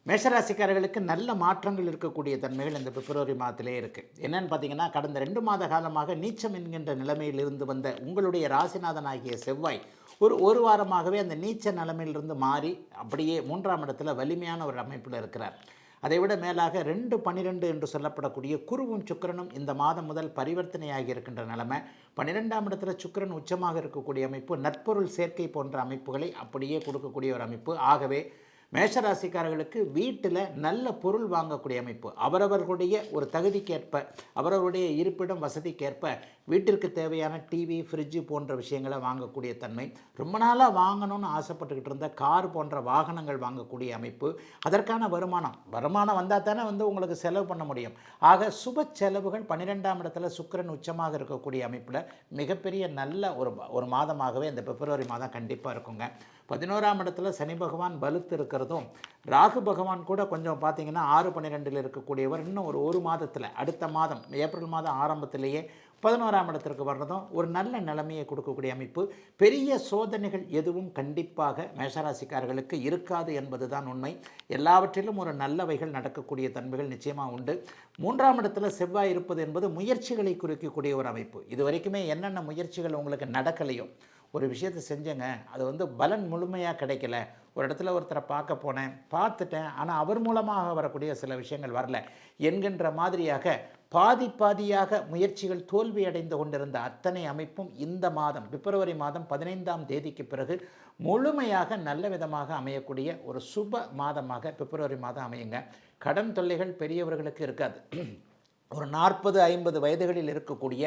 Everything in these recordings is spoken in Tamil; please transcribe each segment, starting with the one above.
மேஷராசிக்காரர்களுக்கு நல்ல மாற்றங்கள் இருக்கக்கூடிய தன்மைகள் இந்த பிப்ரவரி மாதத்திலே இருக்குது. என்னன்னு பார்த்தீங்கன்னா, கடந்த 2 மாத காலமாக நீச்சம் என்கின்ற நிலைமையிலிருந்து வந்த உங்களுடைய ராசிநாதனாகிய செவ்வாய் ஒரு வாரமாகவே அந்த நீச்ச நிலைமையிலிருந்து மாறி அப்படியே 3ஆம் இடத்துல வலிமையான ஒரு அமைப்பில் இருக்கிறார். அதைவிட மேலாக 2-12 என்று சொல்லப்படக்கூடிய குருவும் சுக்கிரனும் இந்த மாதம் முதல் பரிவர்த்தனையாகி இருக்கின்ற நிலைமை. 12ஆம் இடத்துல சுக்கிரன் உச்சமாக இருக்கக்கூடிய அமைப்பு நட்பொருள் சேர்க்கை போன்ற அமைப்புகளை அப்படியே கொடுக்கக்கூடிய ஒரு அமைப்பு. ஆகவே மேஷராசிக்காரர்களுக்கு வீட்டில் நல்ல பொருள் வாங்கக்கூடிய அமைப்பு, அவரவர்களுடைய ஒரு தகுதிக்கேற்ப, அவரவருடைய இருப்பிடம் வசதிக்கேற்ப வீட்டிற்கு தேவையான டிவி, ஃப்ரிட்ஜு போன்ற விஷயங்களை வாங்கக்கூடிய தன்மை, ரொம்ப நாளாக வாங்கணும்னு ஆசைப்பட்டுக்கிட்டு இருந்த கார் போன்ற வாகனங்கள் வாங்கக்கூடிய அமைப்பு, அதற்கான வருமானம் வந்தால் தானே உங்களுக்கு செலவு பண்ண முடியும். ஆக சுப செலவுகள் 12ஆம் இடத்துல சுக்கிரன் உச்சமாக இருக்கக்கூடிய அமைப்பில் மிகப்பெரிய நல்ல ஒரு மாதமாகவே இந்த பிப்ரவரி மாதம் கண்டிப்பாக இருக்குங்க. 11ஆம் இடத்துல சனி பகவான் வலுத்து இருக்கிறதும், ராகு பகவான் கூட கொஞ்சம் பார்த்தீங்கன்னா 6-12 இருக்கக்கூடியவர் இன்னும் ஒரு மாதத்தில், அடுத்த மாதம் ஏப்ரல் மாதம் ஆரம்பத்திலேயே 11ஆம் இடத்திற்கு வர்றதும் ஒரு நல்ல நிலைமையை கொடுக்கக்கூடிய அமைப்பு. பெரிய சோதனைகள் எதுவும் கண்டிப்பாக மேஷராசிக்காரர்களுக்கு இருக்காது என்பது தான் உண்மை. எல்லாவற்றிலும் ஒரு நல்லவைகள் நடக்கக்கூடிய தன்மைகள் நிச்சயமாக உண்டு. 3ஆம் இடத்துல செவ்வாய் இருப்பது என்பது முயற்சிகளை குறிக்கக்கூடிய ஒரு அமைப்பு. இது வரைக்குமே என்னென்ன முயற்சிகள் உங்களுக்கு நடக்கலையோ, ஒரு விஷயத்தை செஞ்சேங்க, அது பலன் முழுமையாக கிடைக்கல, ஒரு இடத்துல ஒருத்தரை பார்க்க போனேன், பார்த்துட்டேன், ஆனால் அவர் மூலமாக வரக்கூடிய சில விஷயங்கள் வரல என்கின்ற மாதிரியாக பாதியாக முயற்சிகள் தோல்வி அடைந்து கொண்டிருந்த அத்தனை அமைப்பும் இந்த மாதம் பிப்ரவரி மாதம் 15ஆம் தேதிக்கு பிறகு முழுமையாக நல்ல விதமாக அமையக்கூடிய ஒரு சுப மாதமாக பிப்ரவரி மாதம் அமையுங்க. கடன் தொல்லைகள் பெரியவர்களுக்கு இருக்காது. ஒரு 40-50 வயதுகளில் இருக்கக்கூடிய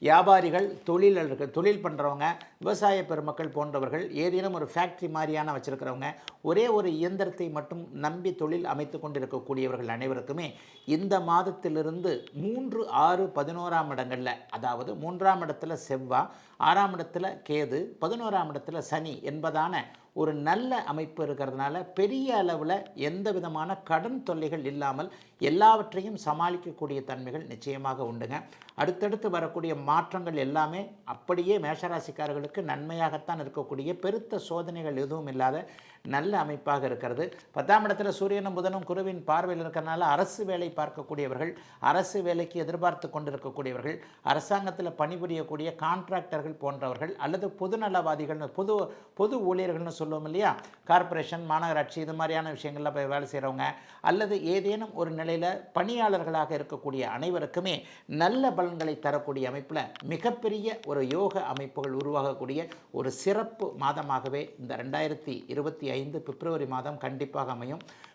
வியாபாரிகள், தொழில் பண்ணுறவங்க, விவசாய பெருமக்கள் போன்றவர்கள், ஏதேனும் ஒரு ஃபேக்ட்ரி மாதிரியான வச்சுருக்கிறவங்க, ஒரே ஒரு இயந்திரத்தை மட்டும் நம்பி தொழில் அமைத்து கொண்டிருக்கக்கூடியவர்கள் அனைவருக்குமே இந்த மாதத்திலிருந்து 3, 6, 11ஆம் இடங்களில், அதாவது 3ஆம் இடத்துல செவ்வாய், 6ஆம் இடத்துல கேது, 11ஆம் இடத்துல சனி என்பதான ஒரு நல்ல அமைப்பு இருக்கிறதுனால பெரிய அளவில் எந்த விதமான கடன் தொல்லைகள் இல்லாமல் எல்லாவற்றையும் சமாளிக்கக்கூடிய தன்மைகள் நிச்சயமாக உண்டுங்க. அடுத்தடுத்து வரக்கூடிய மாற்றங்கள் எல்லாமே அப்படியே மேஷராசிக்காரர்களுக்கு நன்மையாகத்தான் இருக்கக்கூடிய, பெருத்த சோதனைகள் எதுவும் இல்லாத நல்ல அமைப்பாக இருக்கிறது. 10ஆம் இடத்துல சூரியனும் புதனும் குருவின் பார்வையில் இருக்கிறனால அரசு வேலை பார்க்கக்கூடியவர்கள், அரசு வேலைக்கு எதிர்பார்த்து கொண்டிருக்கக்கூடியவர்கள், அரசாங்கத்தில் பணிபுரியக்கூடிய கான்ட்ராக்டர்கள் போன்றவர்கள், அல்லது பொதுநலவாதிகள், பொது ஊழியர்கள்னு சொல்லுவோம் இல்லையா, கார்ப்பரேஷன், மாநகராட்சி, இது மாதிரியான விஷயங்களில் போய் வேலை செய்கிறவங்க, அல்லது ஏதேனும் ஒரு நிலையில் பணியாளர்களாக இருக்கக்கூடிய அனைவருக்குமே நல்ல பலன்களை தரக்கூடிய அமைப்பில் மிகப்பெரிய ஒரு யோக அமைப்புகள் உருவாகக்கூடிய ஒரு சிறப்பு மாதமாகவே இந்த 2025 பிப்ரவரி மாதம் கண்டிப்பாக அமையும்.